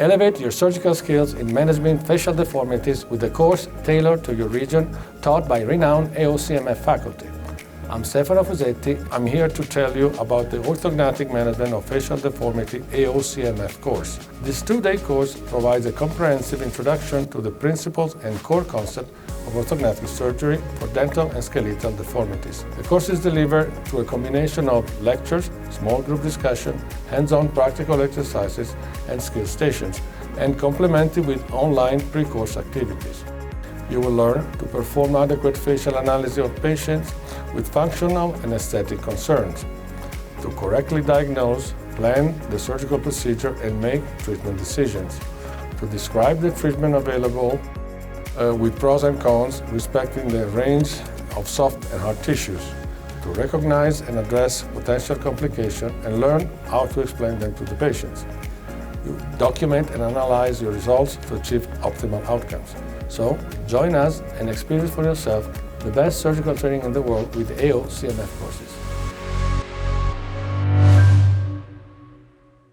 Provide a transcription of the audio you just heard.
Elevate your surgical skills in managing facial deformities with a course tailored to your region, taught by renowned CMF faculty. I'm Stefano Fusetti. I'm here to tell you about the Orthognathic Management of Facial Deformity CMF course. This two-day course provides a comprehensive introduction to the principles and core concepts of orthognathic surgery for dental and skeletal deformities. The course is delivered through a combination of lectures, small group discussion, hands-on practical exercises, and skill stations, and complemented with online pre-course activities. You will learn to perform adequate facial analysis of patients with functional and aesthetic concerns, to correctly diagnose, plan the surgical procedure, and make treatment decisions, to describe the treatment available with pros and cons, respecting the range of soft and hard tissues, to recognize and address potential complications and learn how to explain them to the patients. You document and analyze your results to achieve optimal outcomes. So, join us and experience for yourself the best surgical training in the world with CMF courses.